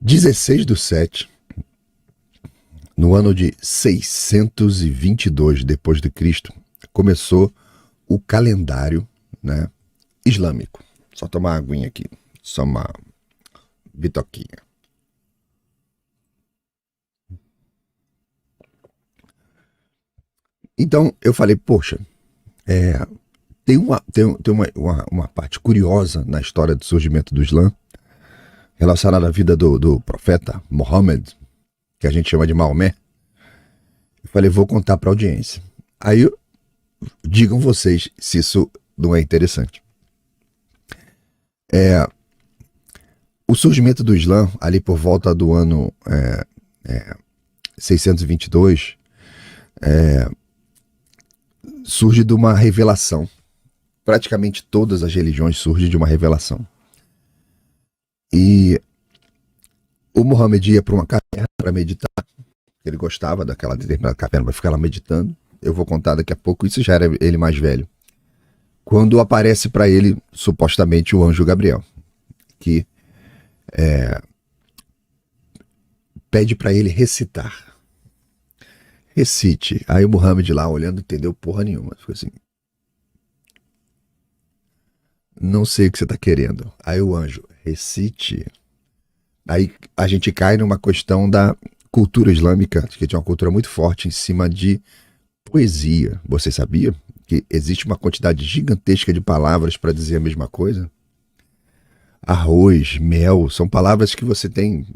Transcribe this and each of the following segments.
16/7, no ano de 622 depois de Cristo, começou o calendário, né, islâmico. Só tomar uma aguinha aqui, só uma bitoquinha. Então eu falei, poxa, tem uma parte curiosa na história do surgimento do Islã, relacionada à vida do profeta Muhammad, que a gente chama de Maomé. Eu falei, vou contar para a audiência. Aí digam vocês se isso não é interessante. O surgimento do Islã, ali por volta do ano 622, surge de uma revelação. Praticamente todas as religiões surgem de uma revelação. E o Muhammad ia para uma caverna para meditar. Ele gostava daquela determinada caverna para ficar lá meditando. Eu vou contar daqui a pouco, isso já era ele mais velho. Quando aparece para ele, supostamente, o anjo Gabriel, que pede para ele recitar. Recite. Aí o Muhammad lá olhando, entendeu porra nenhuma. Ficou assim, não sei o que você está querendo. Aí o anjo, recite. Aí a gente cai numa questão da cultura islâmica, que tinha uma cultura muito forte em cima de poesia. Você sabia que existe uma quantidade gigantesca de palavras para dizer a mesma coisa? Arroz, mel, são palavras que você tem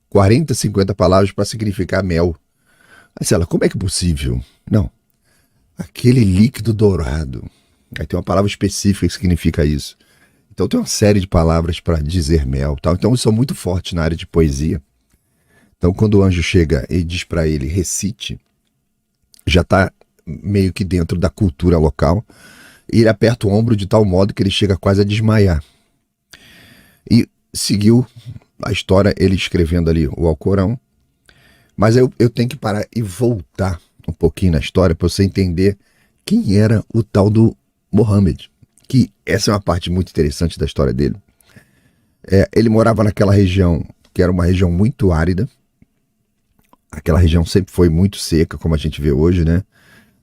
40, 50 palavras para significar mel. Aí você fala, como é que é possível? Não. Aquele líquido dourado. Aí tem uma palavra específica que significa isso. Então tem uma série de palavras para dizer mel, tal. Então isso é muito forte na área de poesia. Então quando o anjo chega e diz para ele recite, já está meio que dentro da cultura local. E ele aperta o ombro de tal modo que ele chega quase a desmaiar. E seguiu a história, ele escrevendo ali o Alcorão. Mas eu tenho que parar e voltar um pouquinho na história para você entender quem era o tal do Muhammad. Que essa é uma parte muito interessante da história dele. Ele morava naquela região que era uma região muito árida. Aquela região sempre foi muito seca, como a gente vê hoje, né?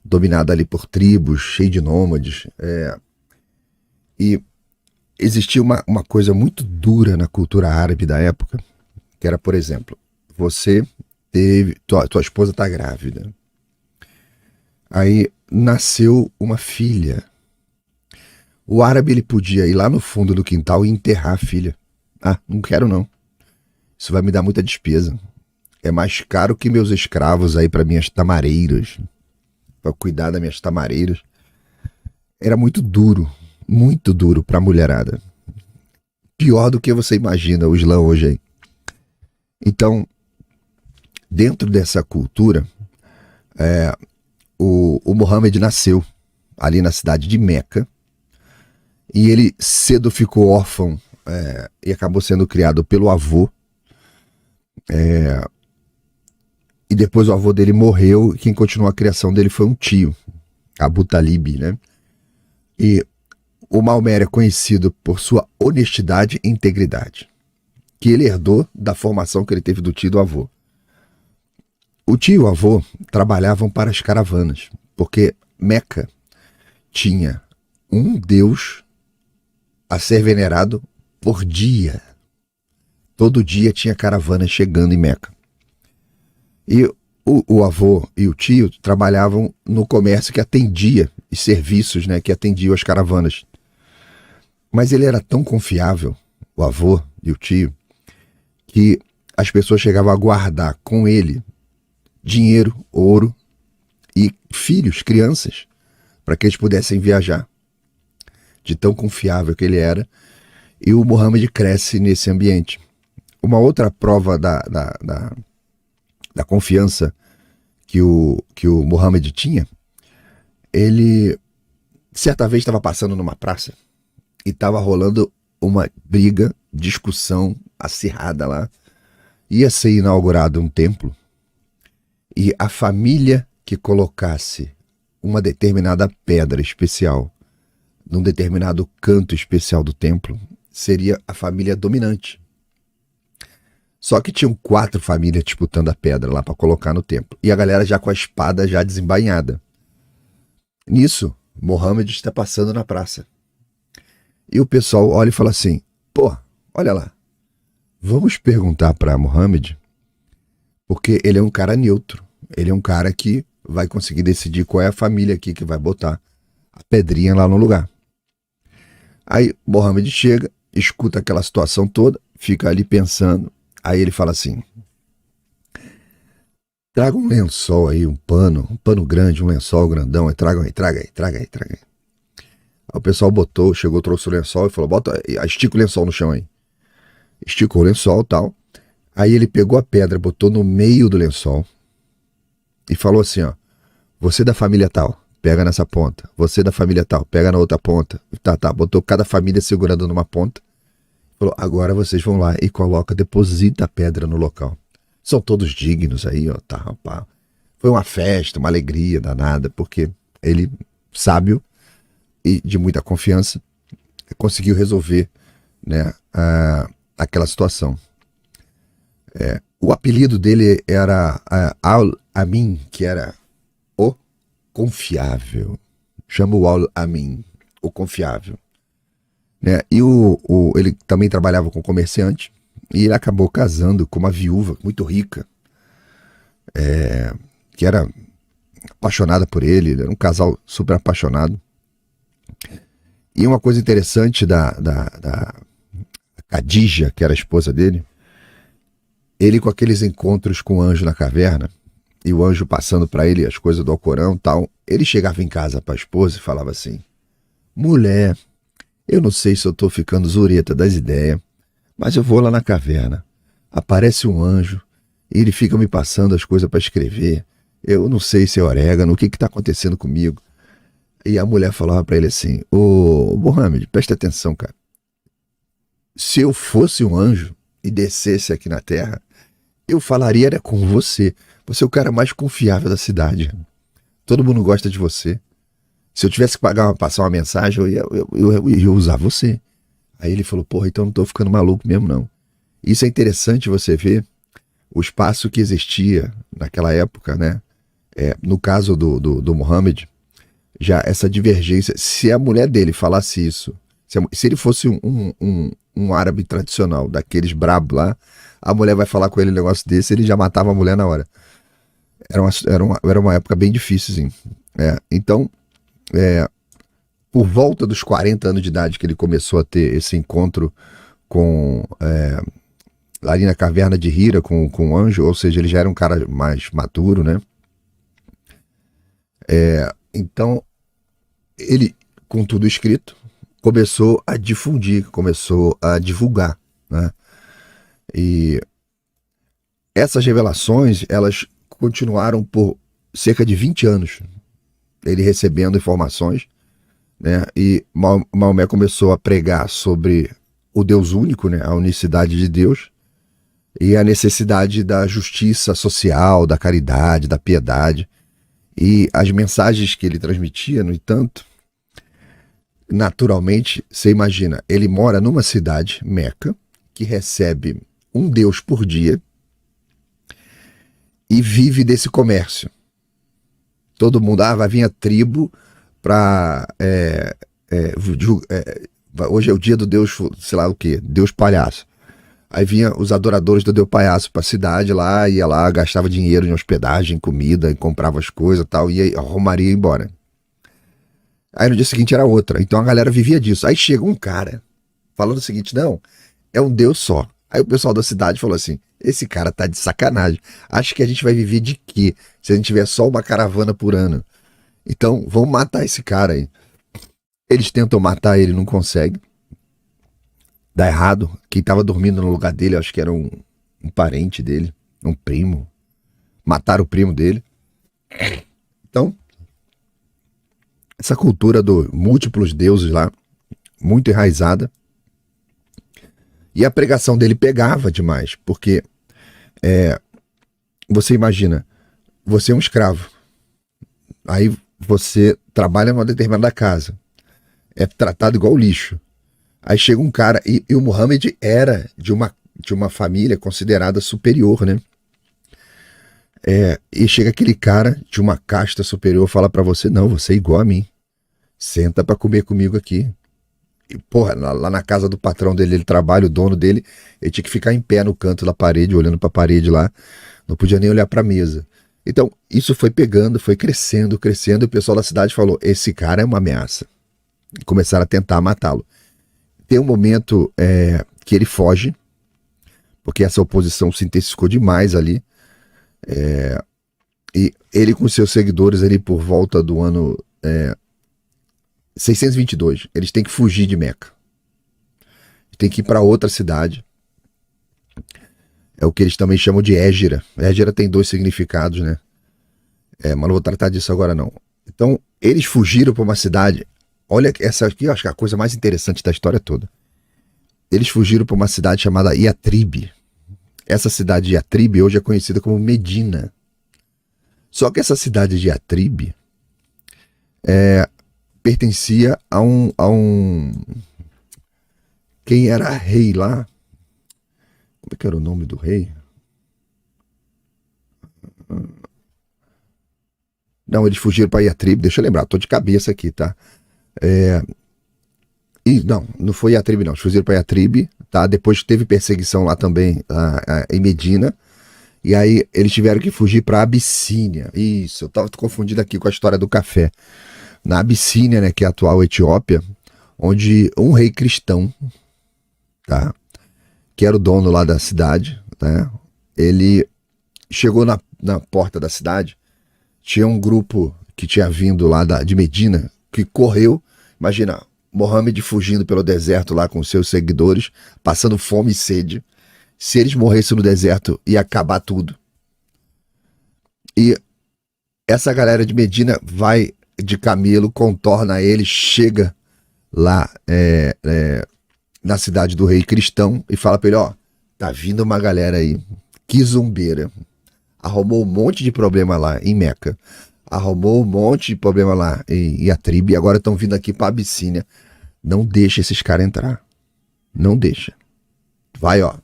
Dominada ali por tribos, cheia de nômades. E existia uma coisa muito dura na cultura árabe da época, que era, por exemplo, você teve... Tua esposa está grávida. Aí nasceu uma filha. O árabe ele podia ir lá no fundo do quintal e enterrar a filha. Ah, não quero não. Isso vai me dar muita despesa. É mais caro que meus escravos aí para minhas tamareiras. Para cuidar das minhas tamareiras. Era muito duro para a mulherada. Pior do que você imagina o Islã hoje aí. Então, dentro dessa cultura, o Muhammad nasceu ali na cidade de Meca. E ele cedo ficou órfão e acabou sendo criado pelo avô. E depois o avô dele morreu e quem continuou a criação dele foi um tio, Abu Talib, né? E o Maomé era conhecido por sua honestidade e integridade, que ele herdou da formação que ele teve do tio e do avô. O tio e o avô trabalhavam para as caravanas, porque Meca tinha um deus a ser venerado por dia. Todo dia tinha caravana chegando em Meca. E o avô e o tio trabalhavam no comércio que atendia, e serviços, né, que atendiam as caravanas. Mas ele era tão confiável, o avô e o tio, que as pessoas chegavam a guardar com ele dinheiro, ouro e filhos, crianças, para que eles pudessem viajar. De tão confiável que ele era. E o Muhammad cresce nesse ambiente. Uma outra prova da confiança que o Muhammad tinha, ele certa vez estava passando numa praça e estava rolando uma briga, discussão acirrada lá. Ia ser inaugurado um templo e a família que colocasse uma determinada pedra especial num determinado canto especial do templo seria a família dominante. Só que tinham 4 famílias disputando a pedra lá para colocar no templo. E a galera já com a espada já desembainhada. Nisso, Mohammed está passando na praça. E o pessoal olha e fala assim, pô, olha lá, vamos perguntar para Mohammed, porque ele é um cara neutro. Ele é um cara que vai conseguir decidir qual é a família aqui que vai botar a pedrinha lá no lugar. Aí Mohammed chega, escuta aquela situação toda, fica ali pensando. Aí ele fala assim, traga um lençol aí, um pano grande, um lençol grandão, aí traga aí. Aí o pessoal botou, chegou, trouxe o lençol e falou, estica o lençol no chão aí. Esticou o lençol e tal. Aí ele pegou a pedra, botou no meio do lençol e falou assim, ó, você da família tal, pega nessa ponta. Você da família tal, pega na outra ponta. Tá, botou cada família segurando numa ponta. Falou, agora vocês vão lá e deposita a pedra no local. São todos dignos aí, ó, tá, pá. Foi uma festa, uma alegria danada, porque ele, sábio e de muita confiança, conseguiu resolver, né, aquela situação. O apelido dele era Al-Amin, que era o confiável. Chama o Al-Amin, o confiável. Né? E ele também trabalhava com comerciante e ele acabou casando com uma viúva muito rica, que era apaixonada por ele era um casal super apaixonado. E uma coisa interessante da Khadija, que era a esposa dele, ele com aqueles encontros com o anjo na caverna, e o anjo passando para ele as coisas do Alcorão e tal, ele chegava em casa para a esposa e falava assim, mulher, eu não sei se eu tô ficando zureta das ideias, mas eu vou lá na caverna, aparece um anjo, e ele fica me passando as coisas para escrever, eu não sei se é orégano, o que tá acontecendo comigo? E a mulher falava para ele assim, ô Mohammed, presta atenção, cara, se eu fosse um anjo e descesse aqui na terra, eu falaria era com você, você é o cara mais confiável da cidade, todo mundo gosta de você. Se eu tivesse que passar uma mensagem, eu ia usar você. Aí ele falou, porra, então não tô ficando maluco mesmo, não. Isso é interessante você ver o espaço que existia naquela época, né? No caso do Mohammed, já essa divergência. Se a mulher dele falasse isso, se ele fosse um árabe tradicional, daqueles brabo lá, a mulher vai falar com ele um negócio desse, ele já matava a mulher na hora. Era uma época bem difícil, assim. Então, por volta dos 40 anos de idade que ele começou a ter esse encontro com ali na caverna de Hira com o anjo, ou seja, ele já era um cara mais maduro, né? Então ele, com tudo escrito, começou a difundir, começou a divulgar, né? E essas revelações, elas continuaram por cerca de 20 anos, ele recebendo informações, né? E Maomé começou a pregar sobre o Deus único, né? A unicidade de Deus e a necessidade da justiça social, da caridade, da piedade. E as mensagens que ele transmitia, no entanto, naturalmente, você imagina, ele mora numa cidade, Meca, que recebe um Deus por dia e vive desse comércio. Todo mundo, vai vir a tribo para... hoje é o dia do Deus, sei lá o que, Deus Palhaço. Aí vinha os adoradores do Deus Palhaço para a cidade lá, ia lá, gastava dinheiro em hospedagem, comida, e comprava as coisas e tal, e arrumaria e ia embora. Aí no dia seguinte era outra, então a galera vivia disso. Aí chega um cara falando o seguinte, não, é um Deus só. Aí o pessoal da cidade falou assim, esse cara tá de sacanagem, acho que a gente vai viver de quê? Se a gente tiver só uma caravana por ano. Então vamos matar esse cara aí. Eles tentam matar ele, não conseguem. Dá errado. Quem tava dormindo no lugar dele, acho que era um parente dele, um primo. Mataram o primo dele. Então, essa cultura dos múltiplos deuses lá, muito enraizada. E a pregação dele pegava demais, porque você imagina, você é um escravo. Aí você trabalha numa determinada casa. É tratado igual lixo. Aí chega um cara, e o Mohammed era de uma tinha uma família considerada superior, né? E chega aquele cara de uma casta superior, fala pra você, não, você é igual a mim, senta pra comer comigo aqui. E, porra, lá na casa do patrão dele, ele trabalha, o dono dele, ele tinha que ficar em pé no canto da parede, olhando pra parede lá, não podia nem olhar pra mesa. Então, isso foi pegando, foi crescendo, crescendo, e o pessoal da cidade falou, esse cara é uma ameaça. E começaram a tentar matá-lo. Tem um momento que ele foge, porque essa oposição se intensificou demais ali, e ele com seus seguidores ali por volta do ano 622, eles têm que fugir de Meca. Tem que ir para outra cidade. É o que eles também chamam de Égira. Égira tem 2 significados, né? Mas não vou tratar disso agora não. Então, eles fugiram para uma cidade. Olha, essa aqui eu acho que é a coisa mais interessante da história toda. Eles fugiram para uma cidade chamada Iatribe. Essa cidade de Iatribe hoje é conhecida como Medina. Só que essa cidade de Iatribe pertencia a um... Quem era rei lá? Como é que era o nome do rei? Não, eles fugiram para Iatribe. Deixa eu lembrar, tô de cabeça aqui, tá? Não foi Iatribe não, eles fugiram para Iatribe, tá? Depois teve perseguição lá também em Medina. E aí eles tiveram que fugir para Abissínia. Isso, eu tava confundido aqui com a história do café. Na Abissínia, né, que é a atual Etiópia, onde um rei cristão, tá, que era o dono lá da cidade, né, ele chegou na porta da cidade, tinha um grupo que tinha vindo lá de Medina, que correu, imagina, Mohammed fugindo pelo deserto lá com seus seguidores, passando fome e sede. Se eles morressem no deserto, ia acabar tudo. E essa galera de Medina vai de camelo, contorna ele, chega lá na cidade do rei cristão e fala pra ele, ó, tá vindo uma galera aí, que zumbeira, arrumou um monte de problema lá em Meca, arrumou um monte de problema lá em Iatribe, e agora estão vindo aqui pra Abissínia, não deixa esses caras entrar, não deixa, vai ó.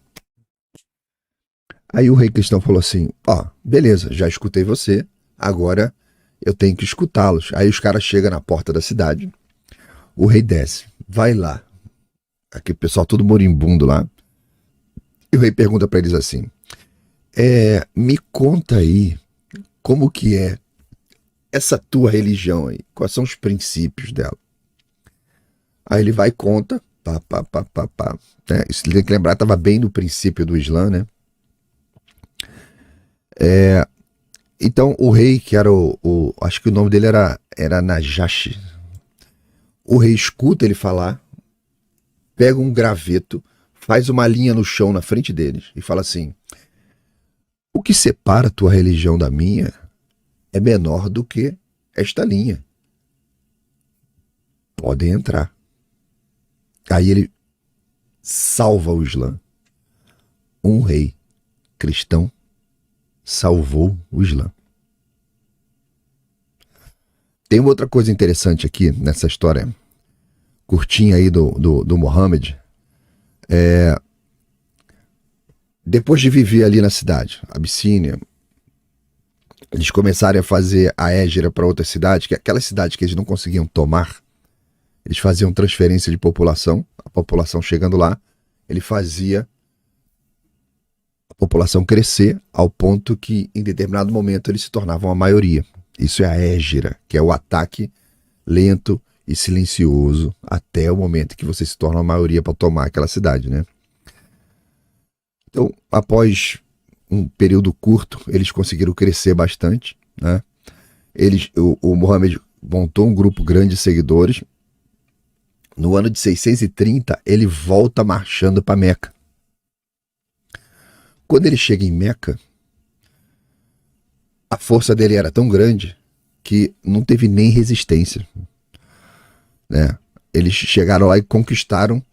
Aí o rei cristão falou assim, ó, beleza, já escutei você, agora eu tenho que escutá-los. Aí os caras chegam na porta da cidade, o rei desce, vai lá, aqui o pessoal todo moribundo lá, e o rei pergunta para eles assim, me conta aí, como que é essa tua religião aí, quais são os princípios dela? Aí ele vai e conta, Isso tem que lembrar, estava bem no princípio do Islã, né? Então o rei, que era acho que o nome dele era Najashi, o rei escuta ele falar, pega um graveto, faz uma linha no chão na frente deles e fala assim, o que separa a tua religião da minha é menor do que esta linha. Podem entrar. Aí ele salva o Islã. Um rei cristão salvou o Islã. Tem uma outra coisa interessante aqui nessa história curtinha aí do Mohammed. Depois de viver ali na cidade, Abissínia, eles começaram a fazer a égira para outra cidade, que é aquela cidade que eles não conseguiam tomar. Eles faziam transferência de população, a população chegando lá, ele fazia a população crescer ao ponto que em determinado momento eles se tornavam a maioria. Isso é a égira, que é o ataque lento e silencioso até o momento que você se torna a maioria para tomar aquela cidade, né? Então, após um período curto, eles conseguiram crescer bastante, né? O Mohammed montou um grupo grande de seguidores. No ano de 630, ele volta marchando para Meca. Quando ele chega em Meca, a força dele era tão grande que não teve nem resistência, né? Eles chegaram lá e conquistaram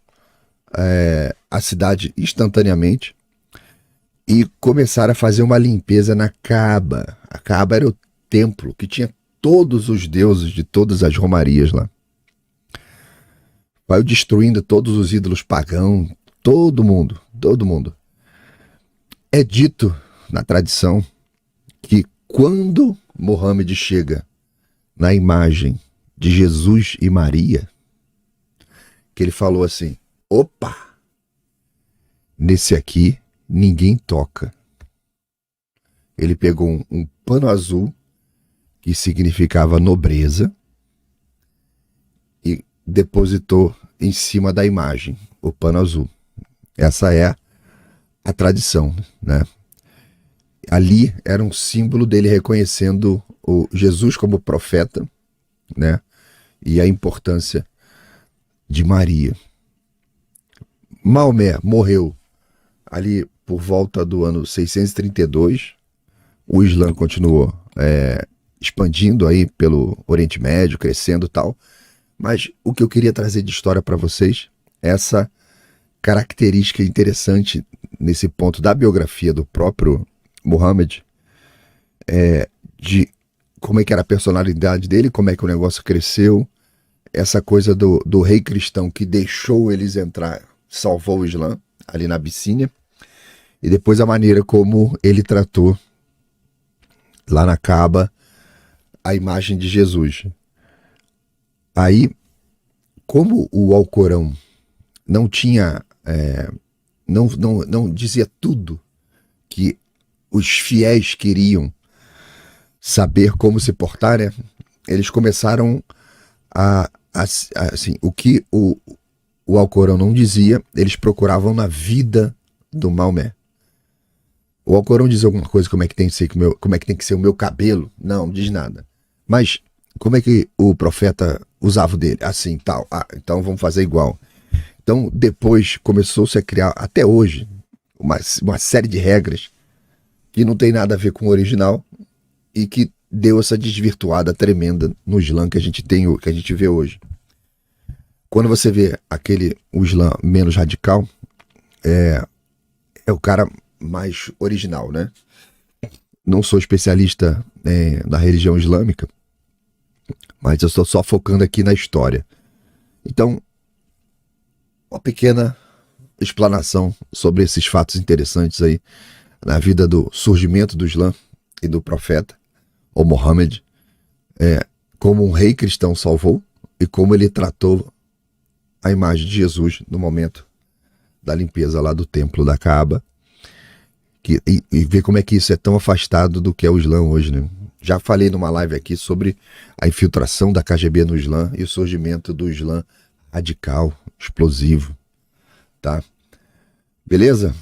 a cidade instantaneamente e começaram a fazer uma limpeza na Kaaba. A Kaaba era o templo que tinha todos os deuses de todas as romarias lá. Vai destruindo todos os ídolos pagãos, todo mundo. É dito na tradição que quando Mohammed chega na imagem de Jesus e Maria, que ele falou assim: opa, nesse aqui ninguém toca. Ele pegou um pano azul, que significava nobreza, e depositou em cima da imagem o pano azul. Essa é a tradição, né? Ali era um símbolo dele reconhecendo o Jesus como profeta, né? E a importância de Maria. Maomé morreu ali por volta do ano 632. O Islã continuou expandindo aí pelo Oriente Médio, crescendo e tal. Mas o que eu queria trazer de história para vocês é essa característica interessante nesse ponto da biografia do próprio Muhammad, de como é que era a personalidade dele, como é que o negócio cresceu, essa coisa do rei cristão que deixou eles entrar, salvou o Islã ali na Abissínia, e depois a maneira como ele tratou lá na Kaaba a imagem de Jesus. Aí, como o Alcorão não tinha, não dizia tudo que os fiéis queriam saber como se portar, né? Eles começaram assim, o que o Alcorão não dizia, eles procuravam na vida do Maomé. O Alcorão diz alguma coisa, como é que tem que ser o meu cabelo? Não diz nada. Mas como é que o profeta usava o dele? Assim, tal. Então vamos fazer igual. Então depois começou-se a criar, até hoje, uma série de regras que não tem nada a ver com o original e que deu essa desvirtuada tremenda no Islã que a gente vê hoje. Quando você vê o Islã menos radical, é o cara mais original, né? Não sou especialista na religião islâmica, mas eu estou só focando aqui na história. Então, uma pequena explanação sobre esses fatos interessantes aí na vida do surgimento do Islã e do profeta, ou Muhammad, como um rei cristão salvou e como ele tratou a imagem de Jesus no momento da limpeza lá do templo da Kaaba, e ver como é que isso é tão afastado do que é o Islã hoje, né? Já falei numa live aqui sobre a infiltração da KGB no Islã e o surgimento do Islã radical, explosivo, tá? Beleza?